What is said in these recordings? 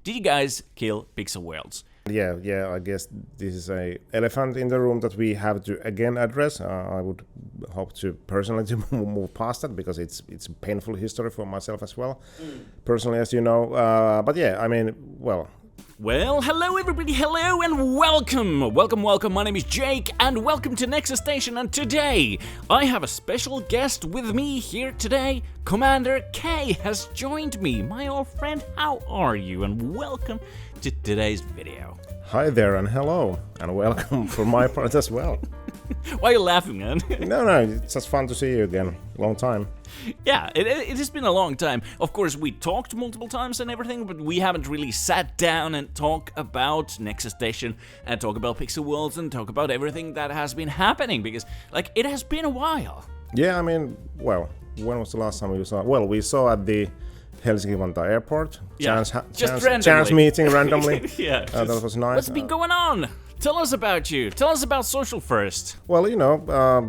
Did you guys kill pixel worlds? Yeah, I guess this is a elephant in the room that we have to again address. I would hope to personally to move past that because it's a painful history for myself as well, personally, as you know. But yeah, I mean, well, hello everybody, hello and welcome! Welcome, my name is Jake and welcome to Nexus Station, and today I have a special guest with me here today. Commander K has joined me. My old friend, how are you? And welcome to today's video. Hi there and hello and welcome for my part as well. Why are you laughing, man? No, it's just fun to see you again. Long time. Yeah, it has been a long time. Of course, we talked multiple times and everything, but we haven't really sat down and talk about Nexus Station and talk about Pixel Worlds and talk about everything that has been happening, because, like, it has been a while. Yeah, I mean, well, when was the last time we saw? Well, we saw at the Helsinki-Vantaa airport. Yeah, Chance meeting randomly. Yeah. That was nice. What's been going on? Tell us about you. Tell us about social first. Well, you know,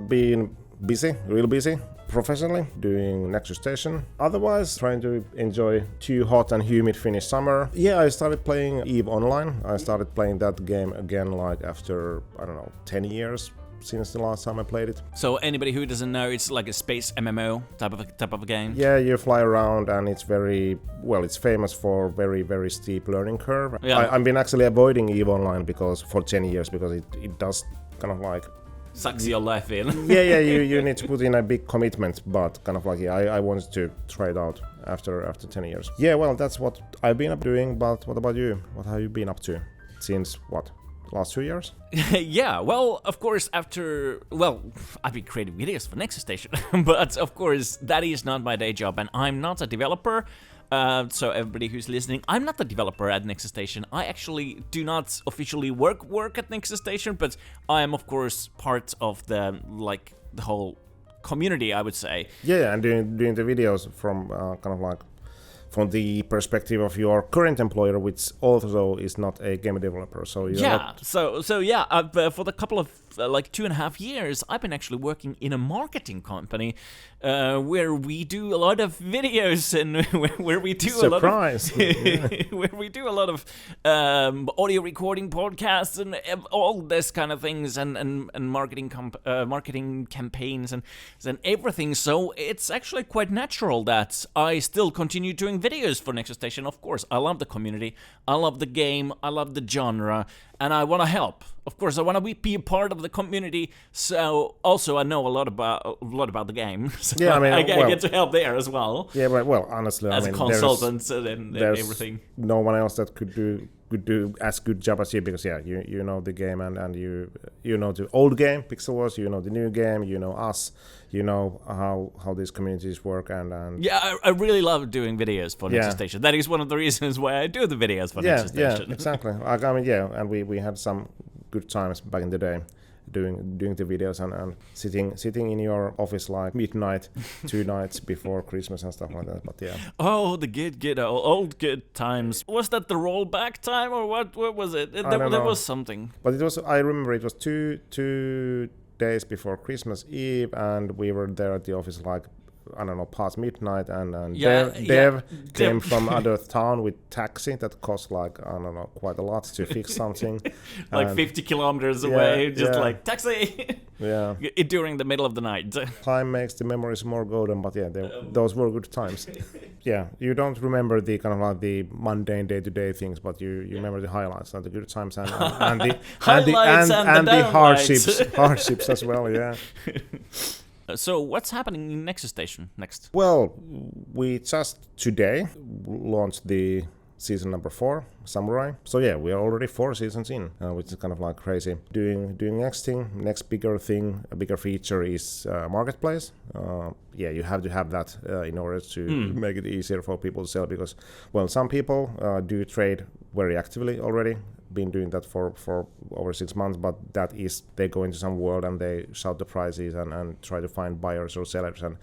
being busy, real busy, professionally, doing Nexus Station. Otherwise, trying to enjoy too hot and humid Finnish summer. Yeah, I started playing EVE Online. I started playing that game again, like after, I don't know, 10 years since the last time I played it. So anybody who doesn't know, it's like a space MMO type of a game. Yeah, you fly around and it's very, well, it's famous for very, very steep learning curve. Yeah. I've been actually avoiding EVE Online for 10 years because it does kind of like sucks your life in. yeah, you need to put in a big commitment, but kind of like, yeah, I wanted to try it out after 10 years. Yeah, well, that's what I've been up doing, but what about you? What have you been up to since, what, last 2 years? Yeah, well, of course, I've been creating videos for Nexus Station, but of course, that is not my day job, and I'm not a developer. So everybody who's listening, I'm not the developer at Nexus Station. I actually do not officially work at Nexus Station, but I am, of course, part of the whole community, I would say. Yeah, and doing the videos from kind of like from the perspective of your current employer, which also is not a game developer. So you're not... So yeah, for the couple of 2.5 years, I've been actually working in a marketing company where we do a lot of videos and where we do Surprise. where we do a lot of audio recording, podcasts, and all this kind of things, and marketing campaigns and everything. So it's actually quite natural that I still continue doing videos for Nexus Station. Of course, I love the community, I love the game, I love the genre, and I want to help. Of course, I want to be a part of the community. So also, I know a lot about the game. So yeah, I mean, I get to help there as well. Yeah, but well, honestly, as I mean, a consultant and everything. No one else that could do as good job as you, because yeah, you know the game and you know the old game, Pixel Wars, you know the new game, you know us, you know how these communities work and yeah, I really love doing videos for Nexus Station. That is one of the reasons why I do the videos for Nexus Station. Yeah, exactly. I mean, yeah, and we had some good times back in the day doing the videos and sitting in your office like midnight 2 nights before Christmas and stuff like that. But yeah. Oh, the good old good times. Was that the rollback time or what was it? There was something. But it was, I remember it was two days before Christmas Eve, and we were there at the office like, I don't know, past midnight, and Dev came from other town with taxi that cost like, I don't know, quite a lot to fix something. Like 50 kilometers away, like taxi. Yeah. During the middle of the night. Time makes the memories more golden, but yeah, those were good times. Yeah, you don't remember the kind of like the mundane day-to-day things, but you remember the highlights and the good times and the the hardships as well. Yeah. So what's happening in Nexus Station next? Well, we just today launched the season number 4, Samurai. So yeah, we are already 4 seasons in, which is kind of like crazy. Doing next bigger thing, a bigger feature is marketplace. Yeah, you have to have that in order to make it easier for people to sell, because, well, some people do trade very actively already. Been doing that for over 6 months, but that is, they go into some world and they shout the prices and try to find buyers or sellers, and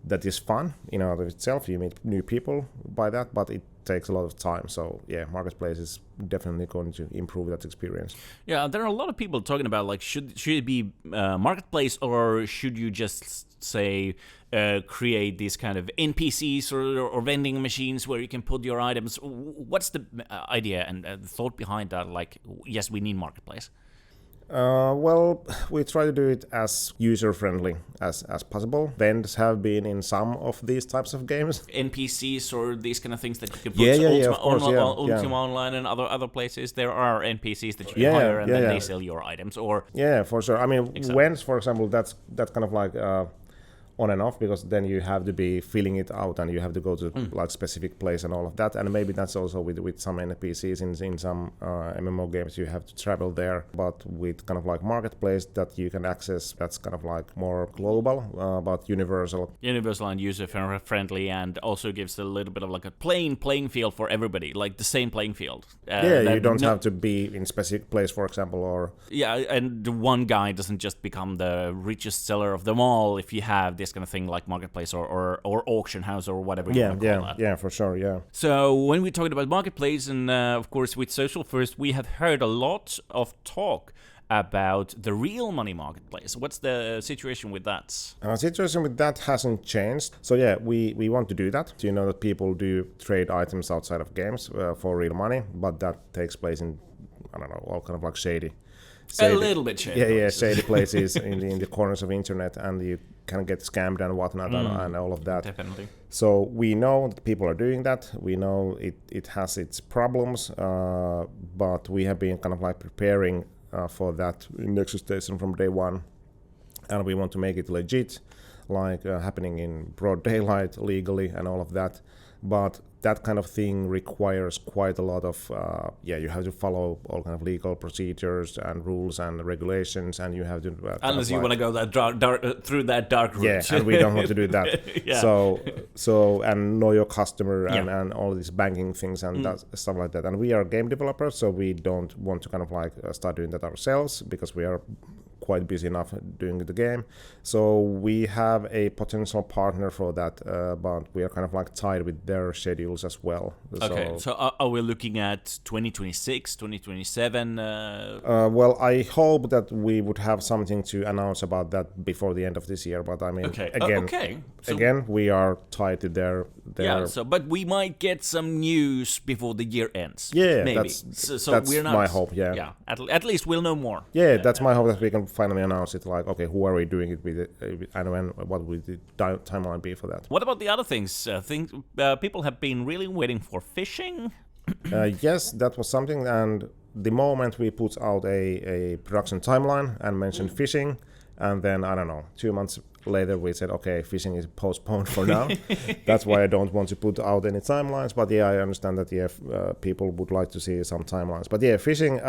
that is fun in and of itself. You meet new people by that, but it takes a lot of time. So yeah, marketplace is definitely going to improve that experience. Yeah, there are a lot of people talking about like should it be marketplace, or should you just say create these kind of NPCs or vending machines where you can put your items. What's the idea and the thought behind that? Like, yes, we need marketplace. Well, we try to do it as user-friendly as possible. Vendors have been in some of these types of games. NPCs or these kind of things that you can put Ultima Online and other places. There are NPCs that you can hire and then they sell your items. Or for sure. I mean, Wens, for example, that's kind of like on and off, because then you have to be filling it out and you have to go to like specific place and all of that. And maybe that's also with some NPCs in some MMO games, you have to travel there. But with kind of like marketplace that you can access, that's kind of like more global but universal. Universal and user friendly, and also gives a little bit of like a playing field for everybody, like the same playing field. You don't have to be in specific place, for example, or and the one guy doesn't just become the richest seller of them all if you have this kind of thing like marketplace or auction house or whatever you want to call that. Yeah, for sure, yeah. So when we're talking about marketplace, and of course with Social First, we have heard a lot of talk about the real money marketplace. What's the situation with that? Situation with that hasn't changed. So yeah, we want to do that. So, you know that people do trade items outside of games for real money, but that takes place in, I don't know, all kind of like shady, a little bit shady. Yeah, shady places in the corners of internet, and you can get scammed and whatnot and all of that. Definitely. So we know that people are doing that. We know it has its problems, but we have been kind of like preparing for that in Nexus Station from day one, and we want to make it legit, like happening in broad daylight, legally, and all of that. But that kind of thing requires quite a lot of, you have to follow all kind of legal procedures and rules and regulations, and you have to... Unless you want to go that dark through that dark route. Yeah, and we don't want to do that. Yeah. So and know your customer and all these banking things and that, stuff like that. And we are game developers, so we don't want to kind of like start doing that ourselves, because we are quite busy enough doing the game. So we have a potential partner for that, but we are kind of like tied with their schedules as well. Okay, so are we looking at 2026, 2027? Well, I hope that we would have something to announce about that before the end of this year, but I mean, again, we are tied to their... Yeah, but we might get some news before the year ends. Yeah, maybe. That's we're not, my hope, Yeah, at least we'll know more. Yeah, that's my hope, that we can finally announce it, like, okay, who are we doing it with, and when, what will the timeline be for that? What about the other things? People have been really waiting for fishing. Yes, that was something, and the moment we put out a production timeline and mentioned fishing, and then, I don't know, 2 months later we said, okay, fishing is postponed for now. That's why I don't want to put out any timelines, but I understand that people would like to see some timelines. But fishing,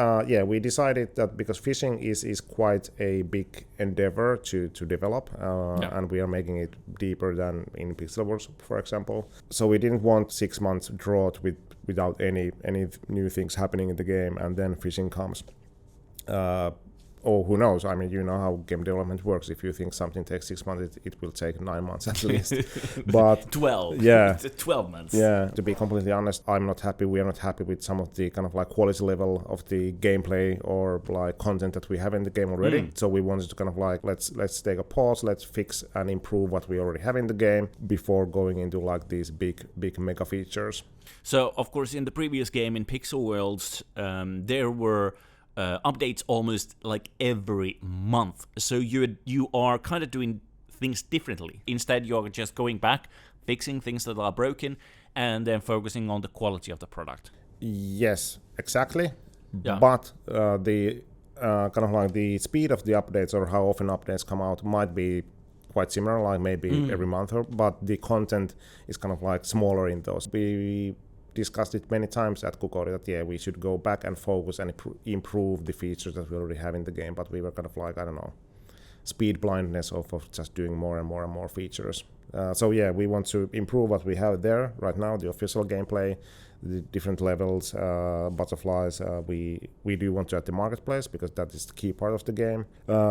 we decided that because fishing is quite a big endeavor to develop, and we are making it deeper than in Pixel Wars, for example. So we didn't want 6 months drought without any new things happening in the game, and then fishing comes. Or who knows? I mean, you know how game development works. If you think something takes 6 months, it will take 9 months at least. But 12. Yeah. 12 months. Yeah. To be completely honest, I'm not happy. We are not happy with some of the kind of like quality level of the gameplay or like content that we have in the game already. So we wanted to kind of like let's take a pause. Let's fix and improve what we already have in the game before going into like these big mega features. So of course, in the previous game in Pixel Worlds, there were updates almost like every month. So you are kind of doing things differently. Instead, you're just going back, fixing things that are broken, and then focusing on the quality of the product. Yes, exactly. Yeah. But the kind of like the speed of the updates or how often updates come out might be quite similar, like maybe every month, but the content is kind of like smaller in those. We discussed it many times at Kukouri that we should go back and focus and improve the features that we already have in the game, but we were kind of like, I don't know, speed blindness of just doing more and more and more features. We want to improve what we have there right now, the official gameplay, the different levels, butterflies. We do want to add the marketplace because that is the key part of the game.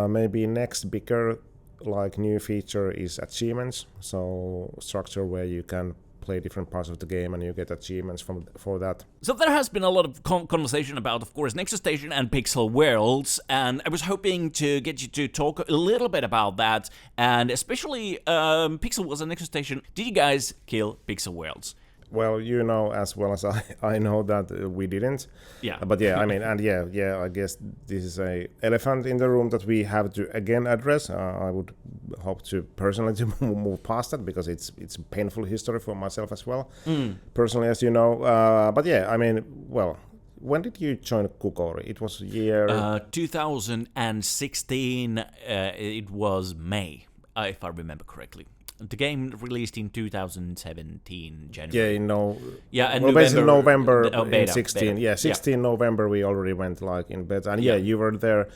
Maybe next bigger like new feature is achievements, so structure where you can play different parts of the game and you get achievements for that. So there has been a lot of conversation about, of course, Nexus Station and Pixel Worlds, and I was hoping to get you to talk a little bit about that, and especially Pixel Worlds and Nexus Station. Did you guys kill Pixel Worlds? Well, you know as well as I know that we didn't. Yeah. But yeah, I mean, and I guess this is a elephant in the room that we have to again address. I would hope to personally to move past that because it's a painful history for myself as well. Personally, as you know. But yeah, I mean, well, when did you join Kukouri? It was year 2016. It was May, if I remember correctly. The game released in 2017 January. Well, basically November beta, 16. Beta. 16 November we already went like in beta. And you were there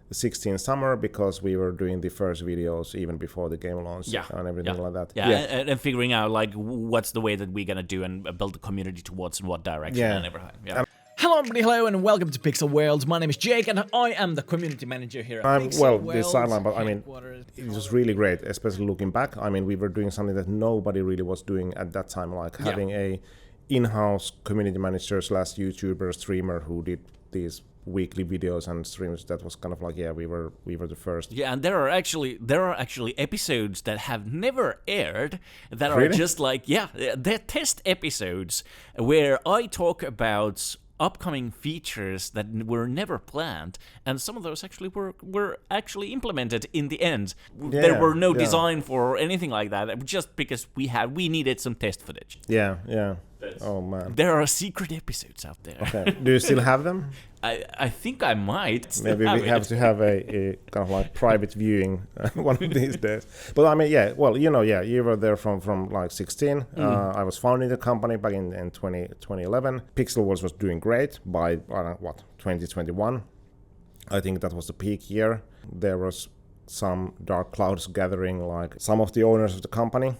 16 summer because we were doing the first videos even before the game launched and everything like that. And figuring out like what's the way that we're gonna do and build the community towards in what direction and everything. Hello everybody, hello and welcome to Pixel Worlds. My name is Jake and I am the community manager here at Pixel Worlds. This sideline, but I mean, it was really great, especially looking back. I mean, we were doing something that nobody really was doing at that time, like having a in-house community manager / YouTuber streamer who did these weekly videos and streams. That was kind of like we were the first. And there are actually episodes that have never aired that are Really? just like they're test episodes where I talk about upcoming features that were never planned, and some of those actually were actually implemented in the end. There were no design for anything like that, just because we needed some test footage. Oh man, there are secret episodes out there. Okay, do you still have them? I think I might. Maybe we have to have a kind of like private viewing one of these days. But I mean, you were there from like 16. I was founding the company back in 2011. Pixel Worlds was doing great by 2021. I think that was the peak year. There was some dark clouds gathering, like some of the owners of the company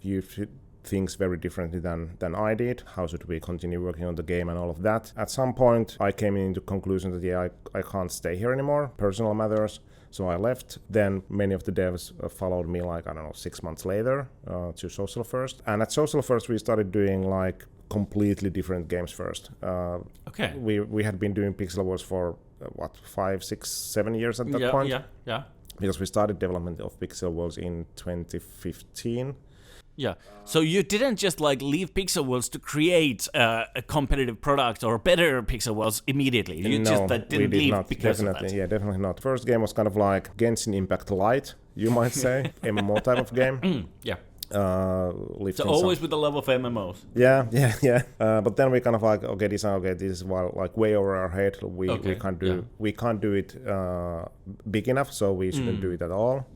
viewed things very differently than I did. How should we continue working on the game and all of that? At some point, I came into conclusion that I can't stay here anymore. Personal matters. So I left. Then many of the devs followed me, like, 6 months later to Social First. And at Social First, we started doing like completely different games first. We had been doing Pixel Wars for 5, 6, 7 years at that point. Because we started development of Pixel Wars in 2015. So you didn't just like leave Pixel Worlds to create a competitive product or better Pixel Worlds immediately. You didn't leave not, because definitely, of that. Yeah, definitely not. First game was kind of like Genshin Impact Lite, you might say, MMO type of game. So always with the love of MMOs. But then we kind of like, this is like way over our head. We can't do it big enough, so we shouldn't do it at all.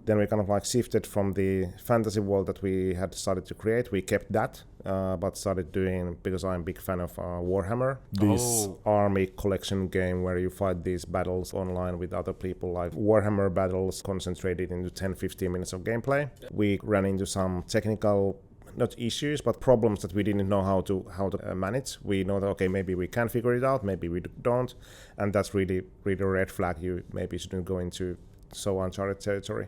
Then we kind of like shifted from the fantasy world that we had started to create. We kept that, but started doing, because I'm a big fan of Warhammer, this army collection game where you fight these battles online with other people, like Warhammer battles concentrated into 10-15 minutes of gameplay. We ran into some technical, not issues, but problems that we didn't know how to manage. We know that, maybe we can figure it out, maybe we don't. And that's really, really a red flag. You maybe shouldn't go into so uncharted territory.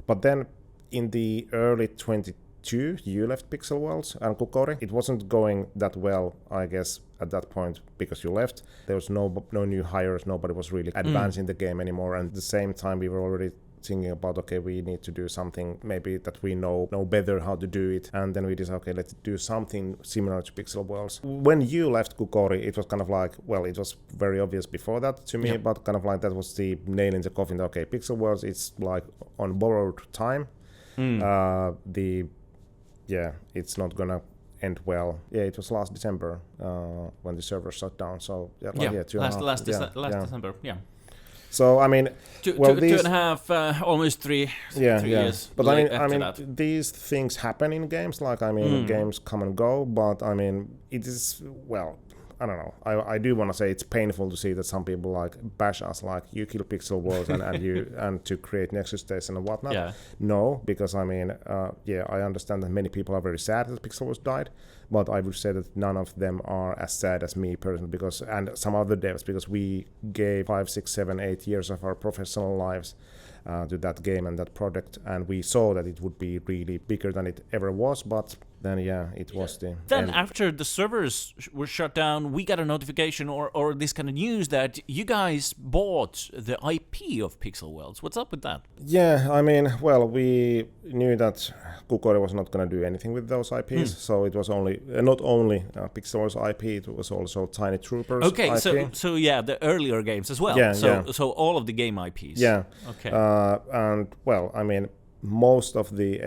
But then in the early 22, you left Pixel Worlds and Kukouri. It wasn't going that well, I guess, at that point because you left. There was no new hires. Nobody was really advancing the game anymore. And at the same time, we were already thinking about, we need to do something maybe that we know better how to do it. And then we decided, let's do something similar to Pixel Worlds. When you left Kukouri, it was kind of like, it was very obvious before that to me, but kind of like that was the nail in the coffin. Pixel Worlds, it's like on borrowed time. It's not gonna end well. It was last December when the server shut down. So last December. So I mean, two and a half, almost 3 years. But like I mean, these things happen in games. Like games come and go. But I mean, it is I don't know. I do want to say it's painful to see that some people like bash us, like you kill Pixel Worlds and to create Nexus Station and whatnot. No, because I mean, I understand that many people are very sad that Pixel Worlds died, but I would say that none of them are as sad as me personally, because and some other devs, because we gave 5, 6, 7, 8 years of our professional lives to that game and that product, and we saw that it would be really bigger than it ever was, but then it was the Then end. after the servers were shut down, we got a notification or this kind of news that you guys bought the IP of Pixel Worlds. What's up with that? Yeah, I mean, well, we knew that Kukouri was not going to do anything with those IPs, so it was only not only Pixel Worlds IP, it was also Tiny Troopers Okay, IP. so yeah, the earlier games as well. Yeah, so all of the game IPs. Yeah. Okay. And well, I mean, most of the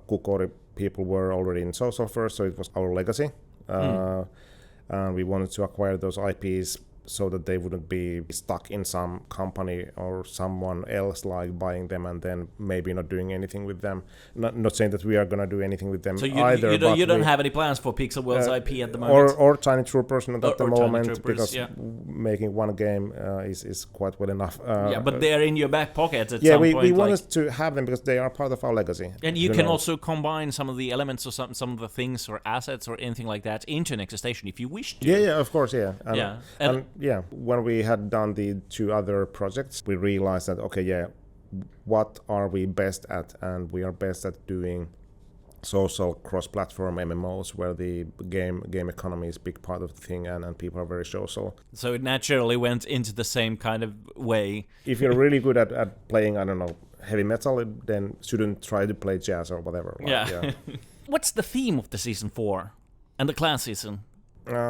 Kukouri people were already in social first, so it was our legacy. And we wanted to acquire those IPs so that they wouldn't be stuck in some company or someone else like buying them and then maybe not doing anything with them. Not saying that we are going to do anything with them So either. you don't have any plans for Pixel Worlds IP at the moment? Or Tiny Troopers not at the or Tiny moment, Troopers, because yeah. making one game is quite well enough. Yeah, but they're in your back pocket at yeah, some we point. wanted to have them because they are part of our legacy. And you can also combine some of the elements or some of the things or assets or anything like that into Nexus Station if you wish to. Yeah, of course, yeah. And And when we had done the 2 other projects, we realized that, okay, what are we best at? And we are best at doing social cross-platform MMOs where the game economy is a big part of the thing and people are very social. So it naturally went into the same kind of way. If you're really good at playing, I don't know, heavy metal, then shouldn't try to play jazz or whatever. Yeah. What's the theme of the Season 4 and the class season?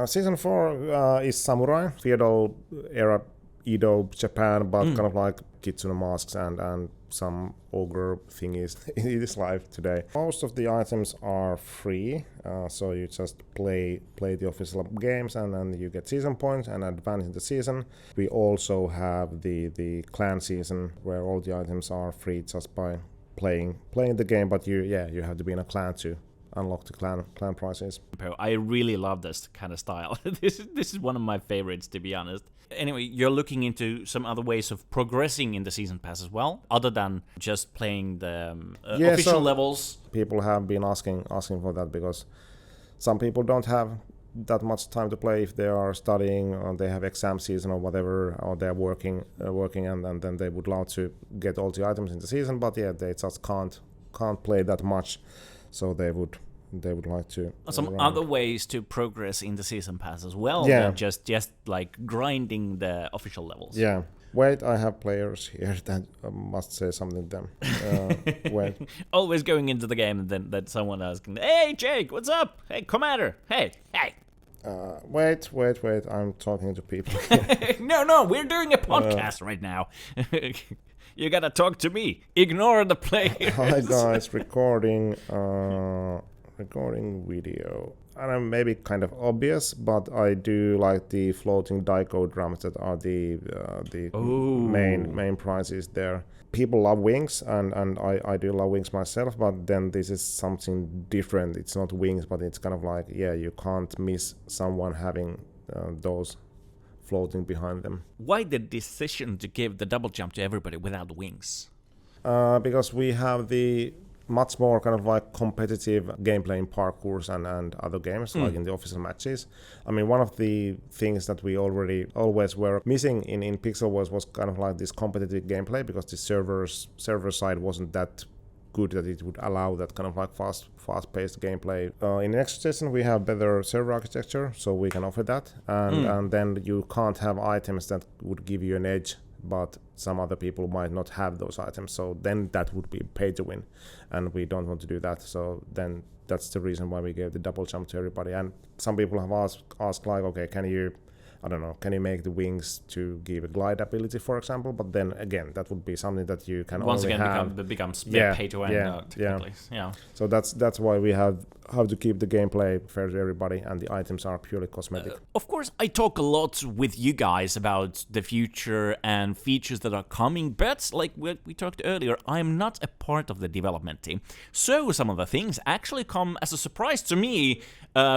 Season 4 is samurai, feudal era Edo, Japan, but kind of like kitsune masks and some ogre thingies in this life today. Most of the items are free, so you just play the official games and then you get season points and advance in the season. We also have the clan season where all the items are free just by playing the game, but you have to be in a clan to unlock the clan prizes. I really love this kind of style. This is one of my favorites, to be honest. Anyway, you're looking into some other ways of progressing in the season pass as well, other than just playing the official levels. People have been asking for that because some people don't have that much time to play if they are studying or they have exam season or whatever, or they're working and then they would love to get all the items in the season, but they just can't play that much, so they would like to some other ways to progress in the season pass as well than just like grinding the official levels. Yeah. Wait, I have players here that must say something to them. Wait. Always going into the game and then that someone asking, "Hey Jake, what's up? Hey Commander, hey." Wait, I'm talking to people. No, we're doing a podcast right now. You gotta talk to me. Ignore the players. Hi guys, recording video. And I'm maybe kind of obvious, but I do like the floating dico drums that are the main prizes there. People love wings, and I do love wings myself, but then this is something different. It's not wings, but it's kind of like, you can't miss someone having those floating behind them. Why the decision to give the double jump to everybody without wings? Because we have the much more kind of like competitive gameplay in parkours and other games, like in the official matches. I mean, one of the things that we always were missing in Pixel was kind of like this competitive gameplay, because the server side wasn't that good that it would allow that kind of like fast-paced gameplay. In Nexus Station we have better server architecture, so we can offer that, and then you can't have items that would give you an edge, but some other people might not have those items, so then that would be pay to win, and we don't want to do that. So then that's the reason why we gave the double jump to everybody. And some people have asked like, okay, can you make the wings to give a glide ability, for example? But then again, that would be something that you can once only again have. becomes pay to win. Yeah. So that's why we have to keep the gameplay fair to everybody, and the items are purely cosmetic. Of course, I talk a lot with you guys about the future and features that are coming, but like we talked earlier, I'm not a part of the development team. So some of the things actually come as a surprise to me,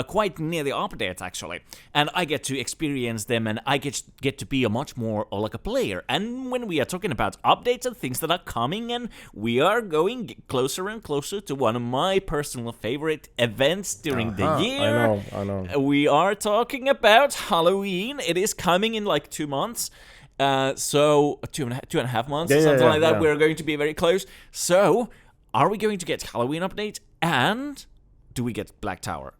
quite near the updates actually. And I get to experience them, and I get to be a much more like a player. And when we are talking about updates and things that are coming, and we are going closer and closer to one of my personal favorite events during the year. I know. We are talking about Halloween. It is coming in like 2 months. So 2.5 months or something like that. Yeah. We're going to be very close. So, are we going to get Halloween update and do we get Black Tower?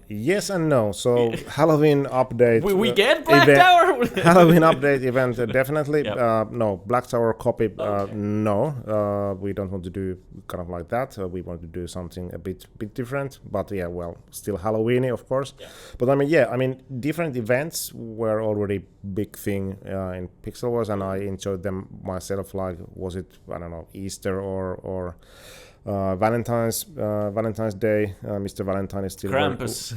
Yes and no. So Halloween update. we get Black Tower. Halloween update event definitely. Yep. No Black Tower copy. Okay. No. We don't want to do kind of like that. We want to do something a bit different. But yeah, well, still Halloweeny, of course. Yeah. But I mean, different events were already big thing in Pixel Wars, and I enjoyed them myself. Like, was it, I don't know, Easter or Valentine's Day. Mr. Valentine is still Krampus.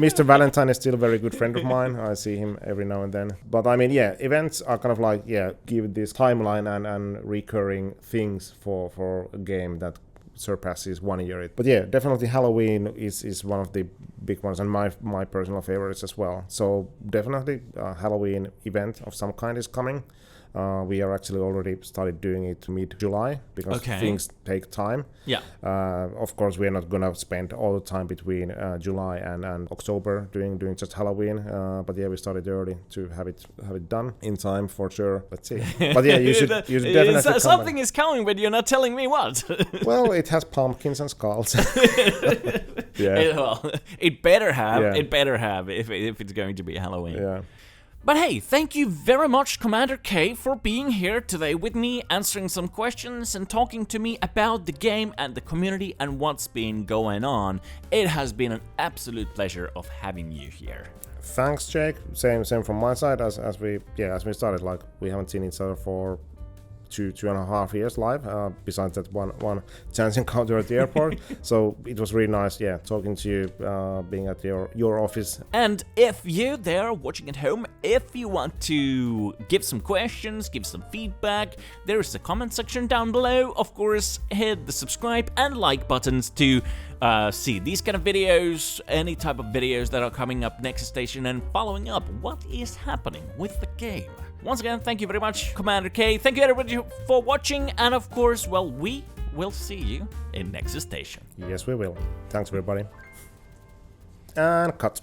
Mr. Valentine is still a very good friend of mine. I see him every now and then. But I mean, yeah, events are kind of like, give this timeline and recurring things for a game that surpasses 1 year. But yeah, definitely Halloween is one of the big ones, and my personal favorites as well. So definitely a Halloween event of some kind is coming. We are actually already started doing it mid-July because things take time. Yeah. Of course, we are not gonna spend all the time between July and October doing just Halloween. But yeah, we started early to have it done in time for sure. Let's see. But yeah, you should definitely come something is coming, but you're not telling me what. Well, it has pumpkins and skulls. Yeah. It better have. Yeah. It better have if it's going to be Halloween. Yeah. But hey, thank you very much, Commander K, for being here today with me, answering some questions and talking to me about the game and the community and what's been going on. It has been an absolute pleasure of having you here. Thanks, Jake. Same from my side as we started. Like, we haven't seen each other for 2.5 years live, besides that one chance encounter at the airport. So it was really nice, talking to you, being at your office. And if you there watching at home, if you want to give some questions, give some feedback, there is a comment section down below. Of course, hit the subscribe and like buttons to see these kind of videos, any type of videos that are coming up Nexus Station, and following up what is happening with the game. Once again, thank you very much, Commander K. Thank you everybody for watching, and of course, well, we will see you in Nexus Station. Yes, we will. Thanks, everybody. And cut.